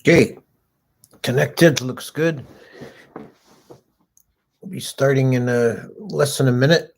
Okay, connected, looks good. We'll be starting in less than a minute.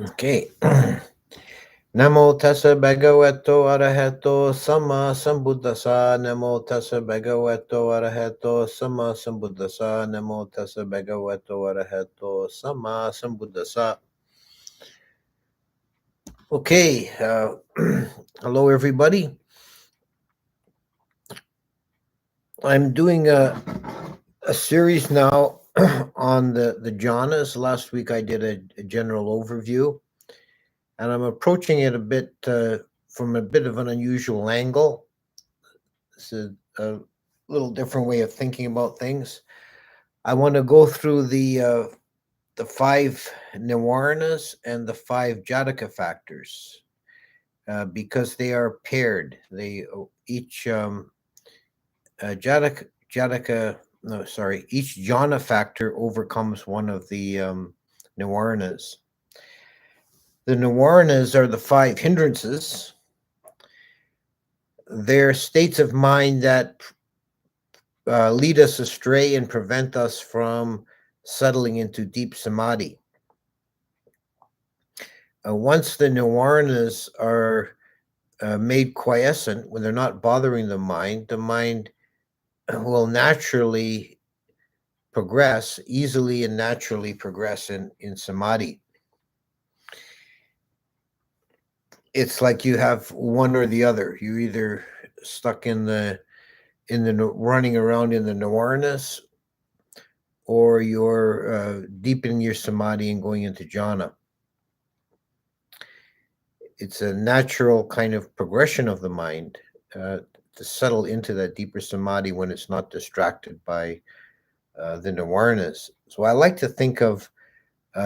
Okay. Namo tassa bhagavato arahato sama sambuddhasa. Namo tassa bhagavato arahato sama sambuddhasa. Namo tassa bhagavato arahato sama sambuddhasa. Okay. Hello, everybody. I'm doing a series now on the jhanas. Last week I did a general overview, and I'm approaching it a bit from a bit of an unusual angle. It's a little different way of thinking about things. I want to go through the 5 nivaranas and the 5 Jataka factors because they are paired. They each each jhana factor overcomes one of the nivaranas. The nivaranas are the 5 hindrances. They're states of mind that lead us astray and prevent us from settling into deep samadhi. Once the nivaranas are made quiescent, when they're not bothering the mind will naturally progress, easily and naturally progress in samadhi. It's like you have one or the other. You're either stuck in the running around in the nivaranas, or you're deepening your samadhi and going into jhana. It's a natural kind of progression of the mind to settle into that deeper samadhi when it's not distracted by the nivaranas. So I like to think of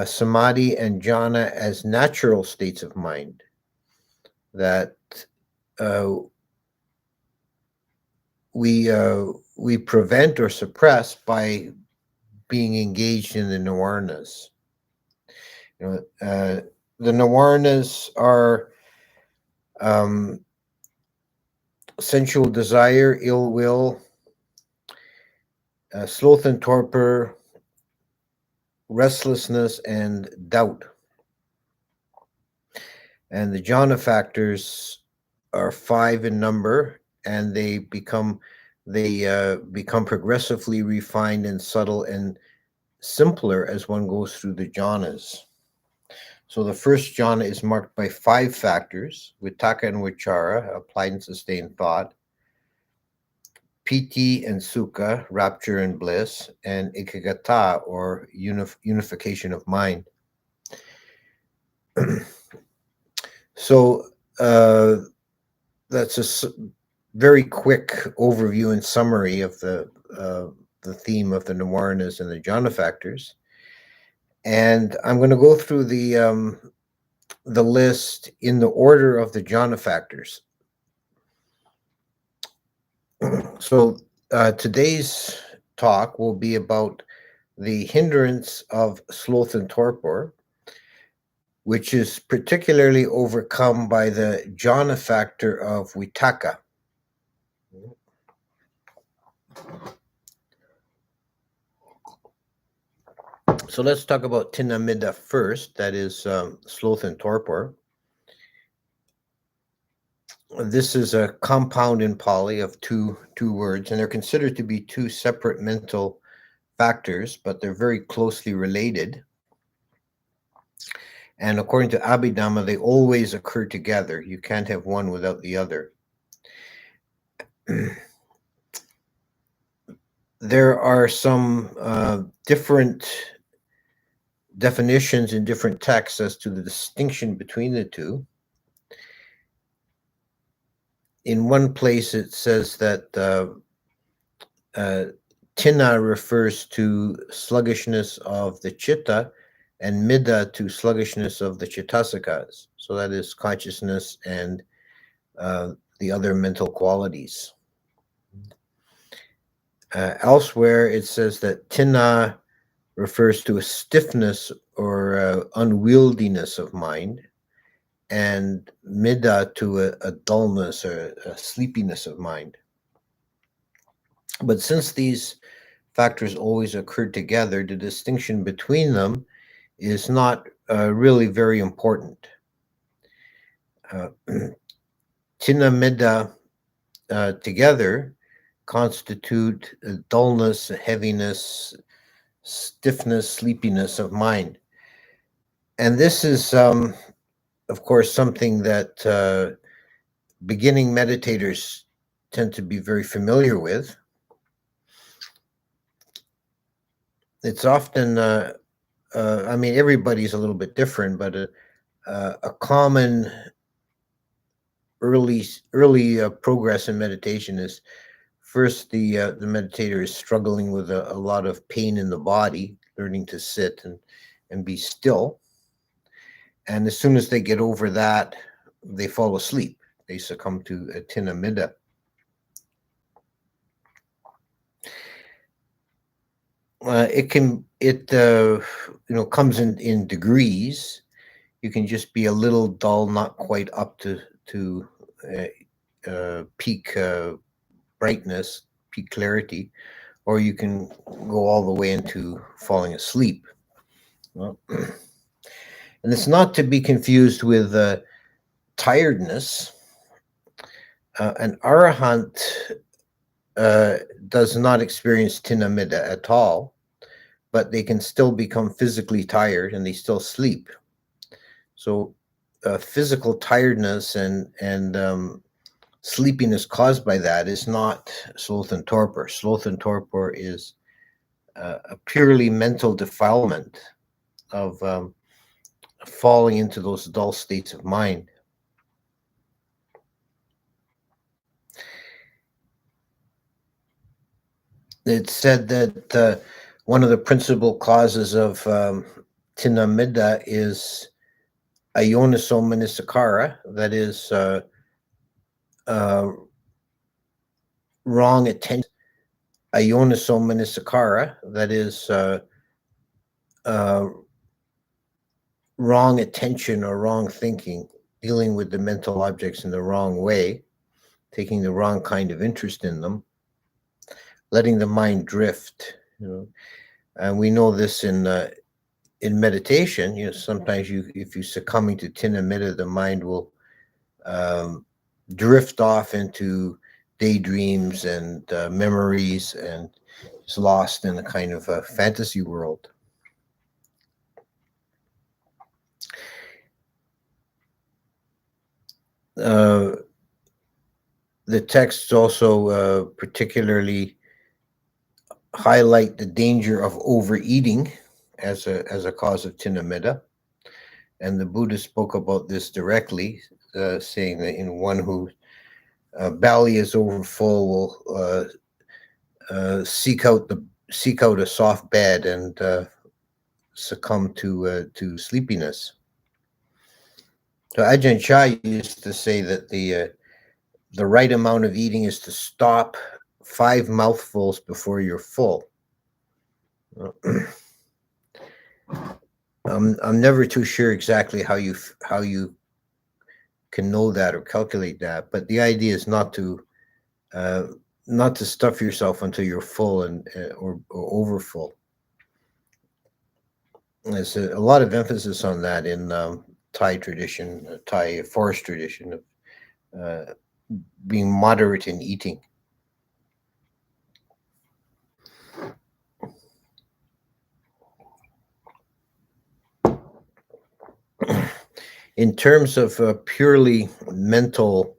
samadhi and jhana as natural states of mind that we prevent or suppress by being engaged in the nivaranas. The nivaranas are sensual desire, ill will, sloth and torpor, restlessness, and doubt. And the jhana factors are 5 in number, and they become progressively refined and subtle and simpler as one goes through the jhanas. So the first jhana is marked by 5 factors: VItakka and vichara, applied and sustained thought; piti and sukha, rapture and bliss; and ekaggata, or unification of mind. So that's a very quick overview and summary of the theme of the nivaranas and the jhana factors. And I'm going to go through the list in the order of the jhana factors. So today's talk will be about the hindrance of sloth and torpor, which is particularly overcome by the jhana factor of VItakka. So let's talk about Thīna-Middha first, that is sloth and torpor. This is a compound in Pali of two words, and they're considered to be 2 separate mental factors, but they're very closely related. And according to Abhidhamma, they always occur together. You can't have one without the other. there are some different definitions in different texts as to the distinction between the two. In one place, it says that Thīna refers to sluggishness of the chitta, and Middha to sluggishness of the chittasikas. So that is consciousness and the other mental qualities. Elsewhere, it says that Thīna refers to a stiffness or unwieldiness of mind, and Middha to a dullness or a sleepiness of mind. But since these factors always occur together, the distinction between them is not really very important. Thīna-Middha together constitute dullness, heaviness, stiffness, sleepiness of mind. And this is, of course, something that beginning meditators tend to be very familiar with. It's often, I mean, everybody's a little bit different, but a common early progress in meditation is first the meditator is struggling with a lot of pain in the body, learning to sit and be still. And as soon as they get over that, they fall asleep. They succumb to a Thīna-Middha. It comes in degrees. You can just be a little dull, not quite up to peak brightness, peak clarity, or you can go all the way into falling asleep. Well, and it's not to be confused with tiredness. An arahant does not experience Thīna-Middha at all, but they can still become physically tired and they still sleep. So physical tiredness and sleepiness caused by that is not sloth and torpor. Sloth and torpor is a purely mental defilement of falling into those dull states of mind. It's said that one of the principal causes of Thīna-Middha is ayoniso manasikara, that is wrong attention. Ayoniso manasikara, that is wrong attention or wrong thinking, dealing with the mental objects in the wrong way, taking the wrong kind of interest in them, letting the mind drift. And we know this in meditation. Sometimes if you succumbing to Thīna-Middha, the mind will drift off into daydreams and memories, and is lost in a kind of a fantasy world. The texts also particularly highlight the danger of overeating as a cause of Thīna-Middha, and the Buddha spoke about this directly, saying that in one who belly is overfull will seek out a soft bed and succumb to sleepiness. So Ajahn Chah used to say that the right amount of eating is to stop 5 mouthfuls before you're full. I'm never too sure exactly how you can know that or calculate that, but the idea is not to stuff yourself until you're full or over full. There's a lot of emphasis on that in Thai tradition, Thai forest tradition of being moderate in eating. In terms of purely mental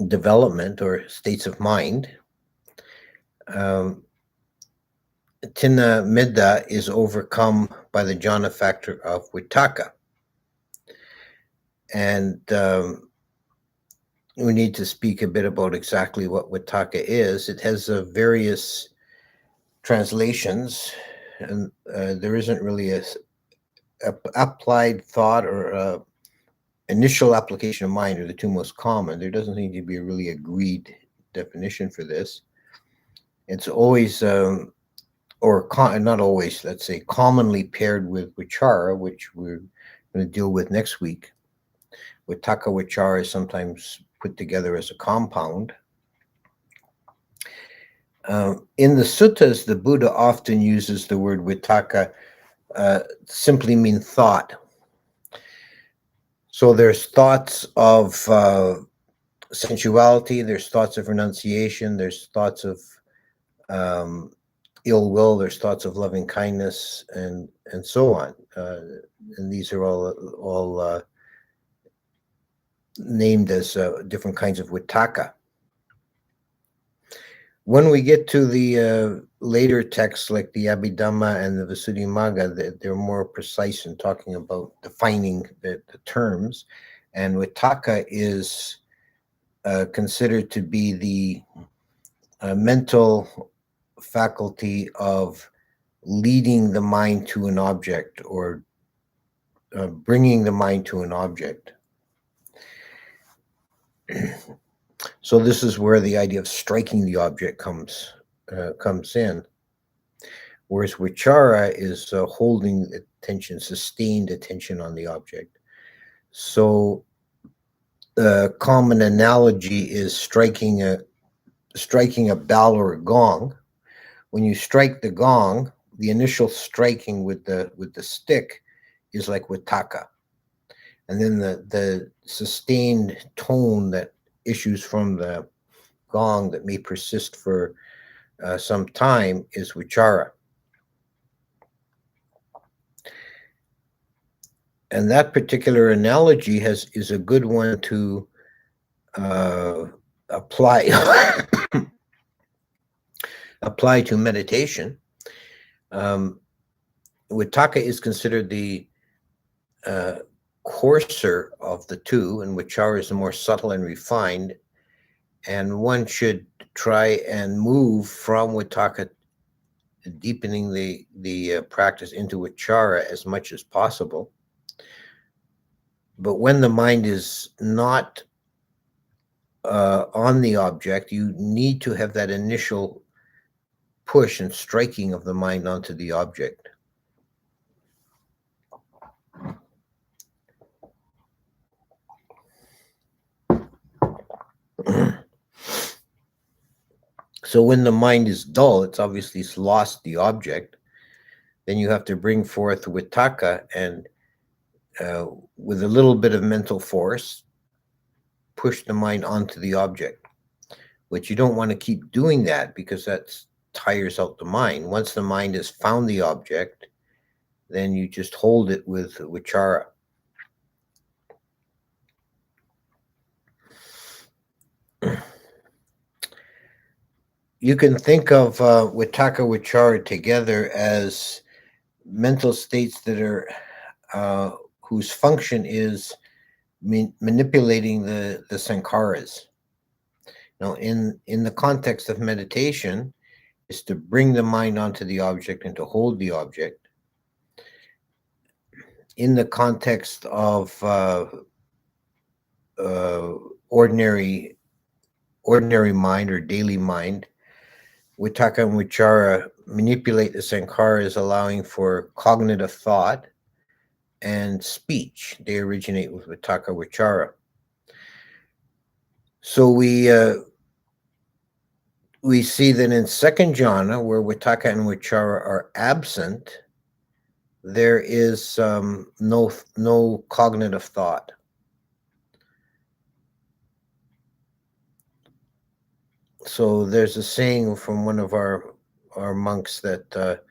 development or states of mind. Thīna-Middha is overcome by the jhana factor of VItakka. And we need to speak a bit about exactly what VItakka is. It has various translations, and there isn't really a applied thought or initial application of mind are the two most common. There doesn't seem to be a really agreed definition for this. It's always, not always, let's say, commonly paired with vichara, which we're going to deal with next week. VItakka vichara is sometimes put together as a compound. In the suttas, the Buddha often uses the word VItakka simply mean thought. So there's thoughts of sensuality, there's thoughts of renunciation, there's thoughts of ill will, there's thoughts of loving kindness, and so on. And these are all named as different kinds of VItakka. When we get to the later texts like the Abhidhamma and the Visuddhimagga, they're more precise in talking about defining the terms. And VItakka is considered to be the mental faculty of leading the mind to an object or bringing the mind to an object. So this is where the idea of striking the object comes in, whereas vichara is holding attention, sustained attention on the object. So the common analogy is striking a bell or a gong. When you strike the gong, the initial striking with the stick is like VItakka, and then the sustained tone that issues from the gong that may persist for some time is vichara. And that particular analogy is a good one to apply apply to meditation. VItakka is considered the coarser of the two, and vichara is the more subtle and refined. And one should try and move from VItakka, deepening the practice into vichara as much as possible. But when the mind is not on the object, you need to have that initial push and striking of the mind onto the object. So when the mind is dull, it's obviously lost the object. Then you have to bring forth VItakka and with a little bit of mental force, push the mind onto the object. But you don't want to keep doing that because that tires out the mind. Once the mind has found the object, then you just hold it with vichara. You can think of VItakka vichara together as mental states that are whose function is manipulating the sankharas. Now, in the context of meditation, is to bring the mind onto the object and to hold the object. In the context of ordinary mind or daily mind, VItakka and vichara manipulate the sankharas, allowing for cognitive thought and speech. They originate with VItakka vichara. So we see that in second jhana, where VItakka and vichara are absent, there is no cognitive thought. So there's a saying from one of our monks that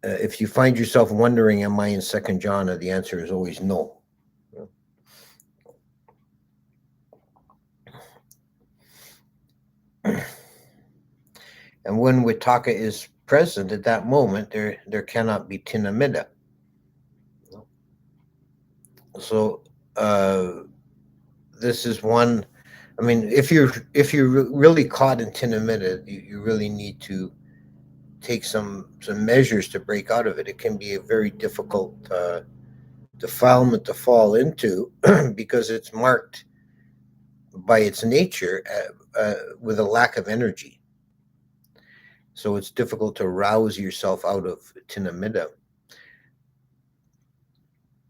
if you find yourself wondering, am I in second jhana? The answer is always no. And when Vitakka is present at that moment, there cannot be Thīna-Middha. So this is one. I mean, if you're really caught in Thīna-Middha, you really need to take some measures to break out of it. It can be a very difficult defilement to fall into because it's marked by its nature with a lack of energy. So it's difficult to rouse yourself out of Thīna-Middha.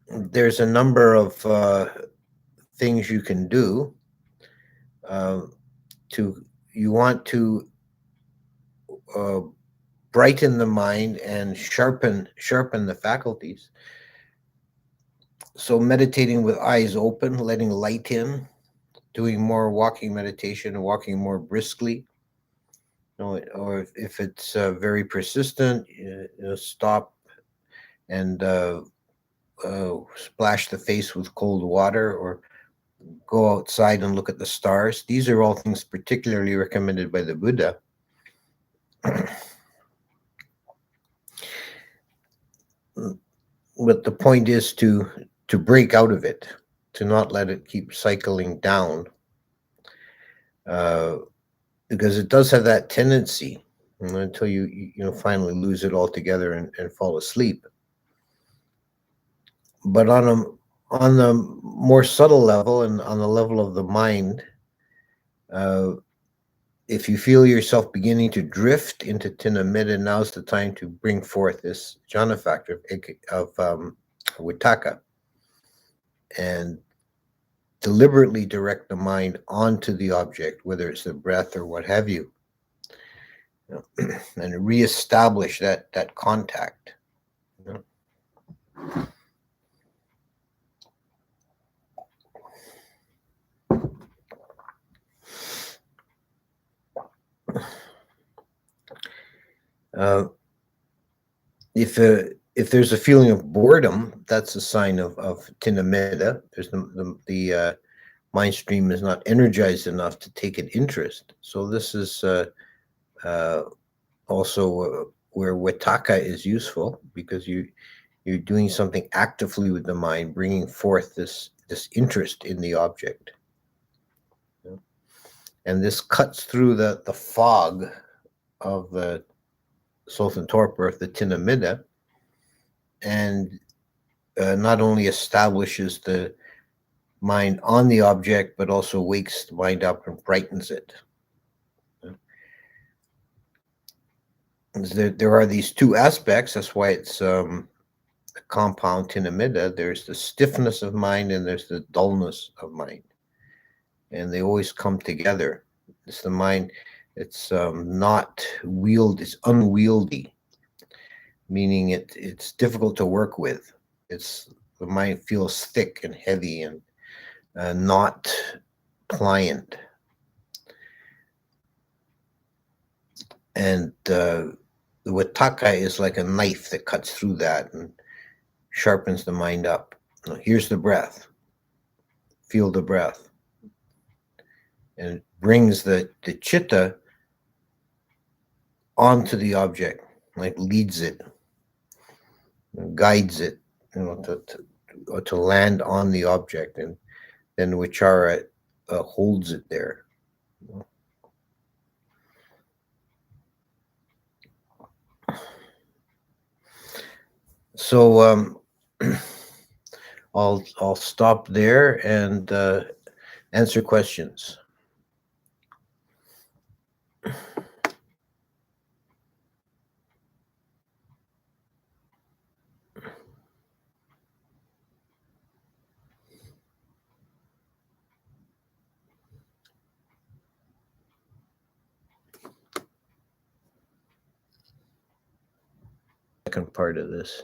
There's a number of things you can do. You want to brighten the mind and sharpen the faculties. So meditating with eyes open, letting light in, doing more walking meditation, walking more briskly. Or if it's very persistent, stop and splash the face with cold water, or go outside and look at the stars. These are all things particularly recommended by the Buddha. But the point is to break out of it, to not let it keep cycling down, because it does have that tendency until you finally lose it altogether and fall asleep. But on the more subtle level and on the level of the mind, if you feel yourself beginning to drift into Thīna-Middha, now's the time to bring forth this jhana factor of VItakka and deliberately direct the mind onto the object, whether it's the breath or what have you, and reestablish that contact. If there's a feeling of boredom, that's a sign of Thīna-Middha. There's the mind stream is not energized enough to take an interest. So this is also where VItakka is useful, because you're doing something actively with the mind, bringing forth this interest in the object. And this cuts through the fog of the Sloth and Torpor, the Thīna-Middha, and not only establishes the mind on the object, but also wakes the mind up and brightens it. There are these two aspects. That's why it's a compound Thīna-Middha. There's the stiffness of mind and there's the dullness of mind, and they always come together. It's the mind. It's not it's unwieldy, meaning it's difficult to work with. The mind feels thick and heavy and not pliant. And the VItakka is like a knife that cuts through that and sharpens the mind up. Here's the breath. Feel the breath. And it brings the chitta onto the object, like leads it, guides it, to land on the object, and then vichara holds it there. So I'll stop there and answer questions. Second part of this.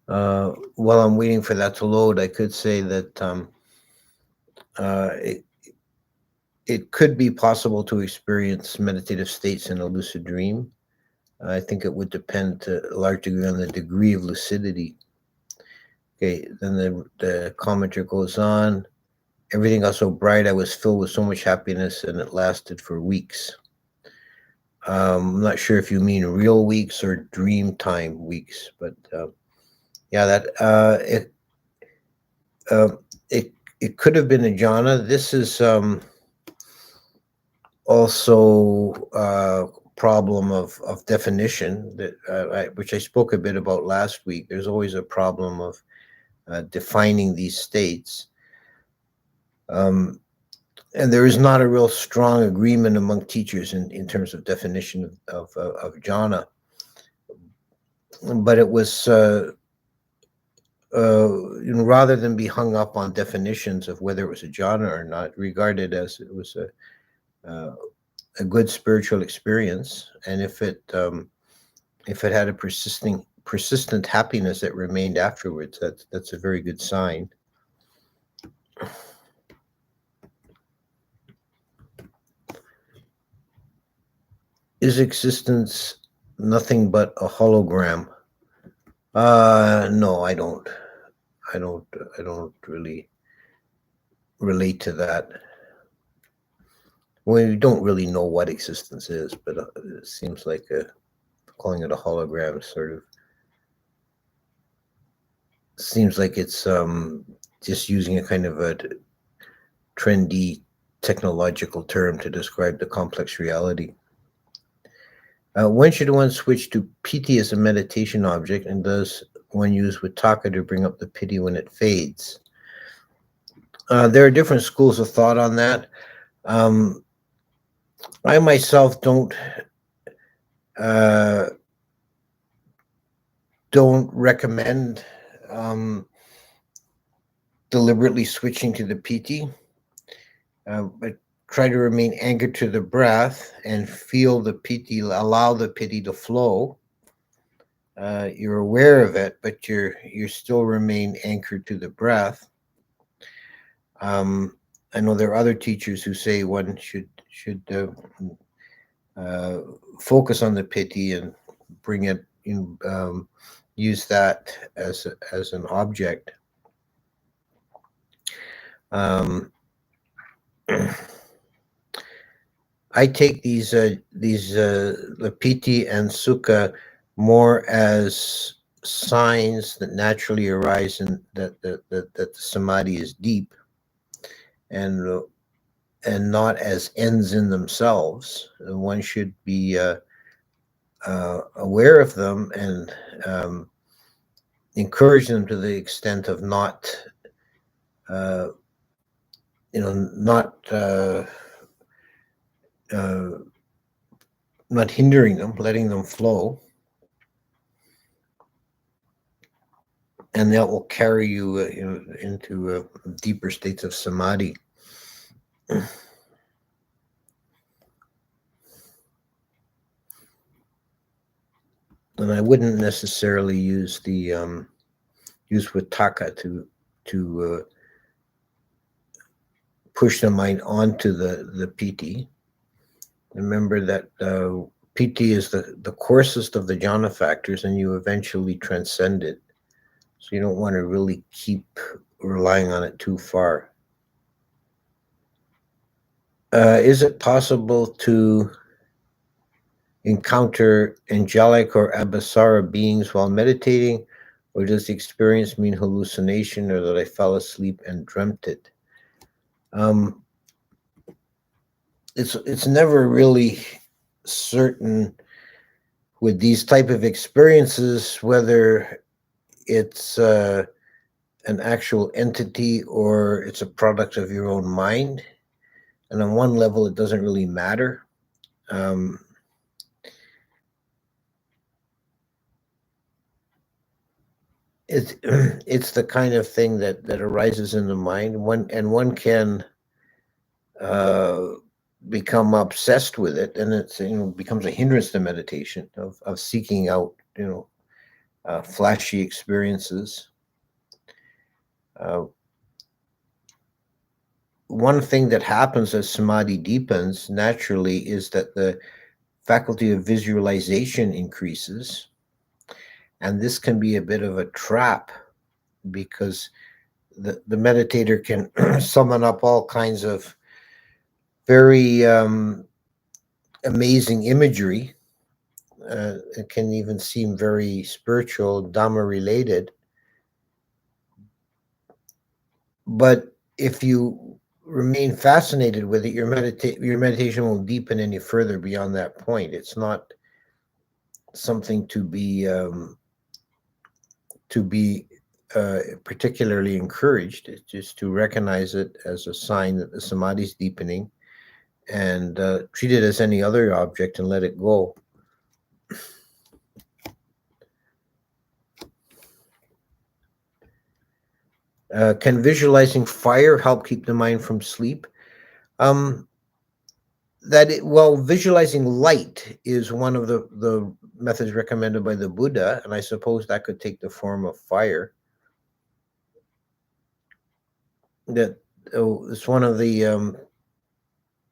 While I'm waiting for that to load, I could say that it could be possible to experience meditative states in a lucid dream. I think it would depend to a large degree on the degree of lucidity, Okay, then the commenter goes on. Everything got so bright, I was filled with so much happiness, and it lasted for weeks. I'm not sure if you mean real weeks or dream time weeks, but yeah, that it could have been a jhana. This is also a problem of definition that which I spoke a bit about last week. There's always a problem of defining these states. And there is not a real strong agreement among teachers in terms of definition of jhana. But it was, rather than be hung up on definitions of whether it was a jhana or not, regarded as it was a good spiritual experience, and if it had a persistent happiness that remained afterwards, that's a very good sign. Is existence nothing but a hologram? No, I don't really relate to that. We don't really know what existence is, but it seems like calling it a hologram sort of seems like it's just using a kind of a trendy technological term to describe the complex reality. When should one switch to piti as a meditation object, and does one use VItakka to bring up the piti when it fades? There are different schools of thought on that. I myself don't recommend deliberately switching to the piti, but try to remain anchored to the breath and feel the piti, allow the piti to flow. You're aware of it, but you still remain anchored to the breath. I know there are other teachers who say one should focus on the piti and bring it in, use that as an object. I take these the piti and sukha more as signs that naturally arise and that the samadhi is deep, and not as ends in themselves. One should be aware of them and encourage them to the extent of not not hindering them, letting them flow, and that will carry you, into deeper states of samadhi. And I wouldn't necessarily use the use VItakka to push the mind onto the piti. Remember that piti is the coarsest of the jhana factors, and you eventually transcend it. So you don't want to really keep relying on it too far. Is it possible to encounter angelic or abhasara beings while meditating, or does the experience mean hallucination, or that I fell asleep and dreamt it? It's never really certain with these type of experiences whether it's an actual entity or it's a product of your own mind. And on one level, it doesn't really matter. It's the kind of thing that arises in the mind. One can become obsessed with it, and it's becomes a hindrance to meditation of seeking out flashy experiences. One thing that happens as samadhi deepens naturally is that the faculty of visualization increases, and this can be a bit of a trap because the meditator can summon up all kinds of very amazing imagery. It can even seem very spiritual, Dhamma related. But if you remain fascinated with it, your meditation won't deepen any further beyond that point. It's not something to be particularly encouraged. It's just to recognize it as a sign that the samadhi is deepening, and treat it as any other object and let it go. Can visualizing fire help keep the mind from sleep? Visualizing light is one of the methods recommended by the Buddha, and I suppose that could take the form of fire. It's one of the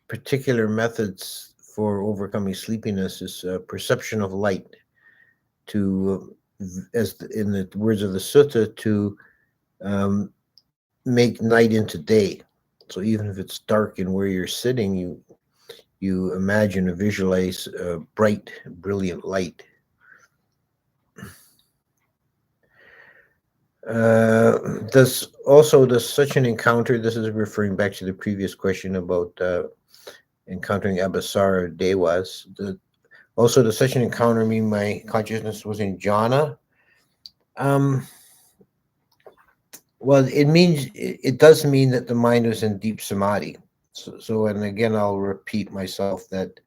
particular methods for overcoming sleepiness is perception of light, to, as in the words of the sutta, to make night into day. So even if it's dark in where you're sitting, you imagine or visualize bright, brilliant light. Does such an encounter, this is referring back to the previous question about encountering Abhisara Devas, does such an encounter mean my consciousness was in jhana? Well, it does mean that the mind was in deep samadhi. So and again, I'll repeat myself that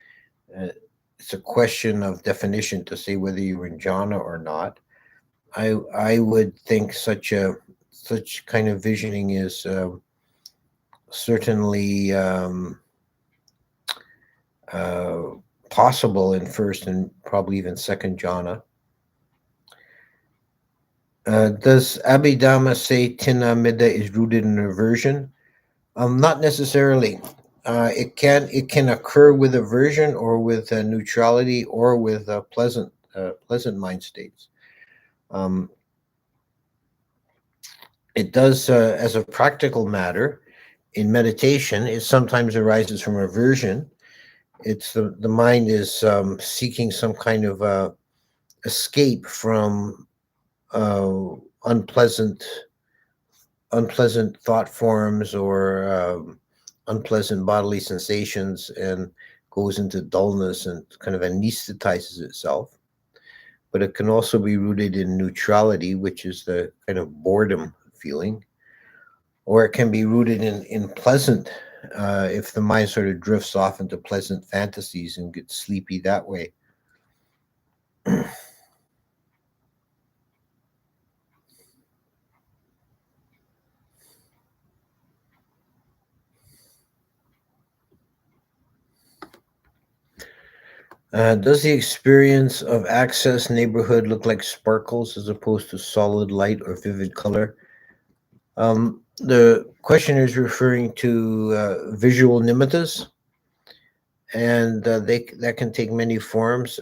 it's a question of definition to say whether you were in jhana or not. I would think such kind of visioning is certainly possible in first and probably even second jhana. Does Abhidhamma say Thīna-Middha is rooted in aversion? Not necessarily. It can occur with aversion or with neutrality or with pleasant mind states. It does, as a practical matter, in meditation, it sometimes arises from aversion. It's the mind is seeking some kind of escape from unpleasant thought forms or unpleasant bodily sensations, and goes into dullness and kind of anesthetizes itself. But it can also be rooted in neutrality, which is the kind of boredom feeling, or it can be rooted in pleasant, if the mind sort of drifts off into pleasant fantasies and gets sleepy that way. Does the experience of access neighborhood look like sparkles as opposed to solid light or vivid color? The questioner is referring to visual nimittas, and that can take many forms.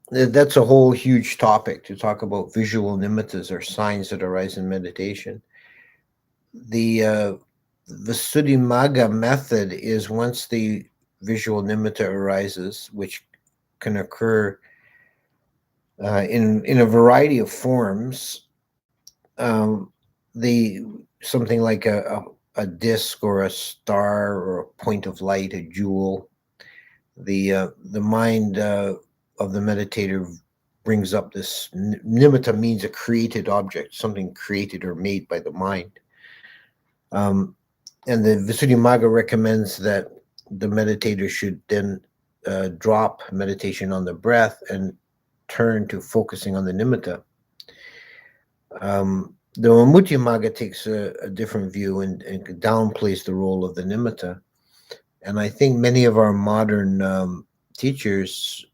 That's a whole huge topic to talk about visual nimittas, or signs that arise in meditation. The Visuddhimagga method is, once the visual nimitta arises, which can occur in a variety of forms, something like a disc or a star or a point of light, a jewel, the mind of the meditator brings up this nimitta, means a created object, something created or made by the mind. And the Visuddhimagga recommends that the meditator should then drop meditation on the breath and turn to focusing on the nimitta. The Vimuttimagga takes a different view and downplays the role of the nimitta. And I think many of our modern teachers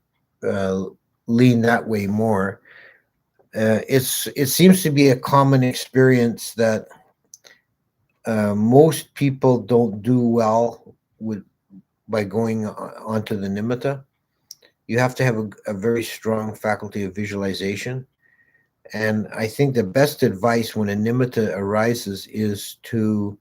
lean that way more. It seems to be a common experience that most people don't do well by going onto the nimitta. You have to have a very strong faculty of visualization. And I think the best advice when a nimitta arises is to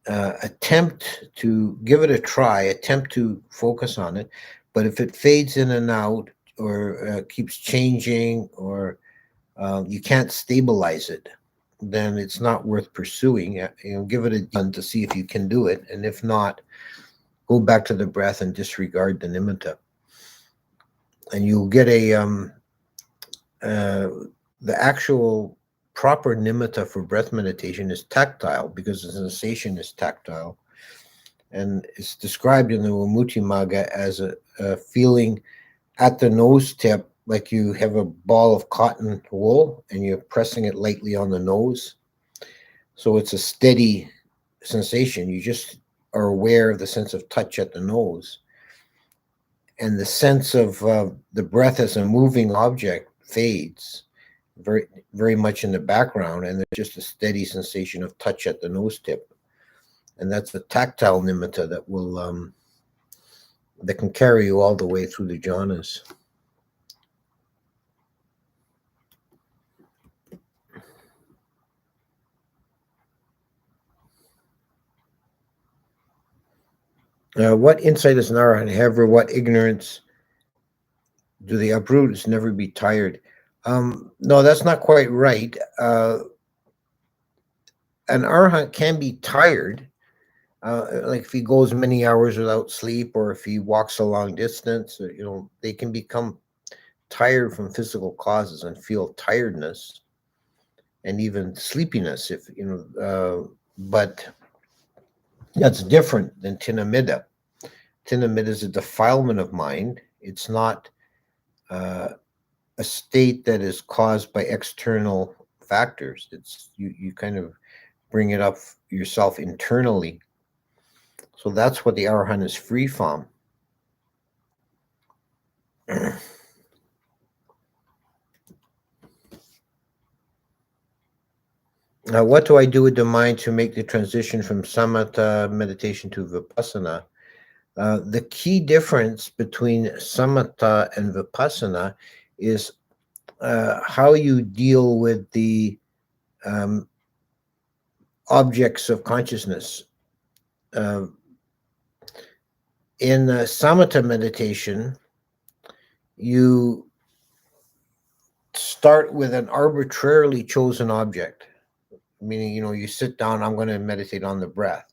attempt to give it a try, attempt to focus on it. But if it fades in and out or keeps changing, or you can't stabilize it, then it's not worth pursuing. Give it a done to see if you can do it. And if not, go back to the breath and disregard the nimitta. And you'll get the actual proper nimitta for breath meditation is tactile, because the sensation is tactile. And it's described in the VItakka as a feeling at the nose tip, like you have a ball of cotton wool and you're pressing it lightly on the nose. So it's a steady sensation. You just are aware of the sense of touch at the nose. And the sense of the breath as a moving object fades very, very much in the background, and there's just a steady sensation of touch at the nose tip. And that's the tactile nimitta that will that can carry you all the way through the jhanas. What insight does an arahant have, or what ignorance do they uproot? It's never be tired. No, that's not quite right. An arahant can be tired, like if he goes many hours without sleep, or if he walks a long distance. They can become tired from physical causes and feel tiredness and even sleepiness. But that's different than Thīna-Middha. Thīna-Middha is a defilement of mind. It's not a state that is caused by external factors. It's you kind of bring it up yourself internally. So that's what the arahant is free from. What do I do with the mind to make the transition from samatha meditation to vipassana? The key difference between samatha and vipassana is how you deal with the objects of consciousness. In samatha meditation, you start with an arbitrarily chosen object, meaning, you sit down, I'm going to meditate on the breath,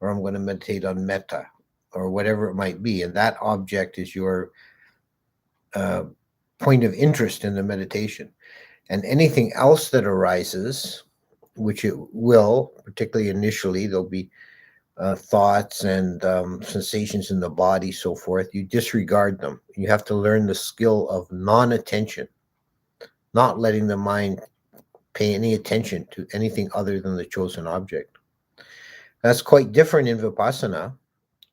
or I'm going to meditate on metta, or whatever it might be. And that object is your point of interest in the meditation. And anything else that arises, which it will, particularly initially, there'll be thoughts and sensations in the body, so forth. You disregard them. You have to learn the skill of non-attention, not letting the mind pay any attention to anything other than the chosen object. That's quite different in vipassana.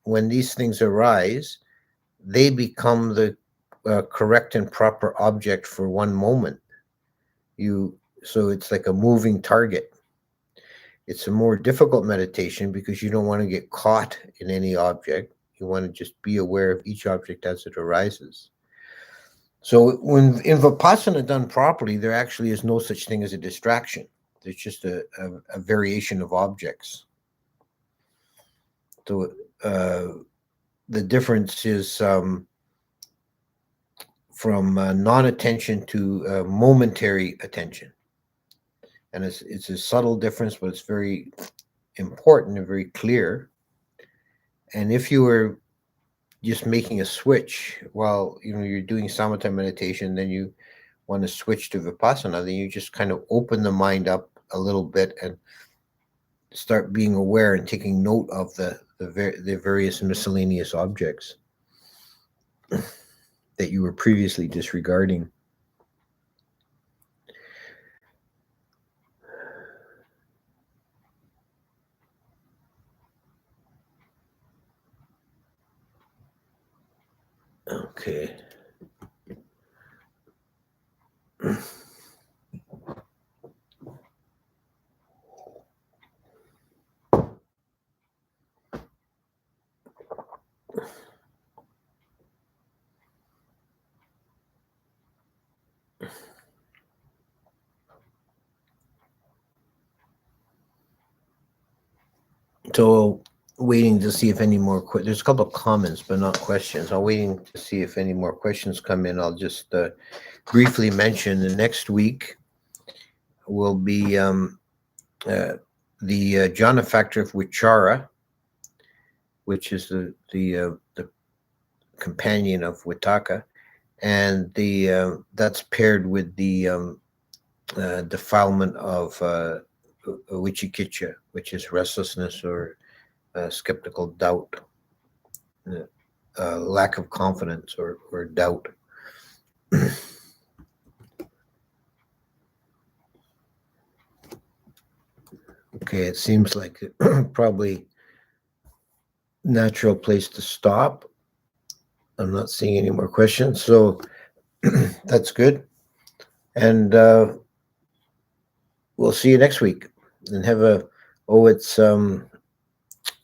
When these things arise, they become the correct and proper object for one moment. So it's like a moving target. It's a more difficult meditation because you don't want to get caught in any object. You want to just be aware of each object as it arises. So when in vipassana done properly, there actually is no such thing as a distraction. There's just a variation of objects. So the difference is from non-attention to momentary attention. And it's a subtle difference, but it's very important and very clear. And if you were just making a switch while you're doing samatha meditation, then you want to switch to vipassana, then you just kind of open the mind up a little bit and start being aware and taking note of the various miscellaneous objects that you were previously disregarding. Okay. So waiting to see if any more there's a couple of comments, but not questions. I'm waiting to see if any more questions come in. I'll just briefly mention the next week will be the jhana factor of Vichara, which is the companion of Vitakka, and the that's paired with the defilement of Vichikitcha, which is restlessness or skeptical doubt, lack of confidence or doubt. Okay, it seems like probably natural place to stop. I'm not seeing any more questions, so that's good. And we'll see you next week. And have a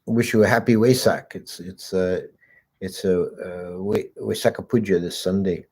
wish you a happy Vesak. It's a Vaisakha Puja this Sunday.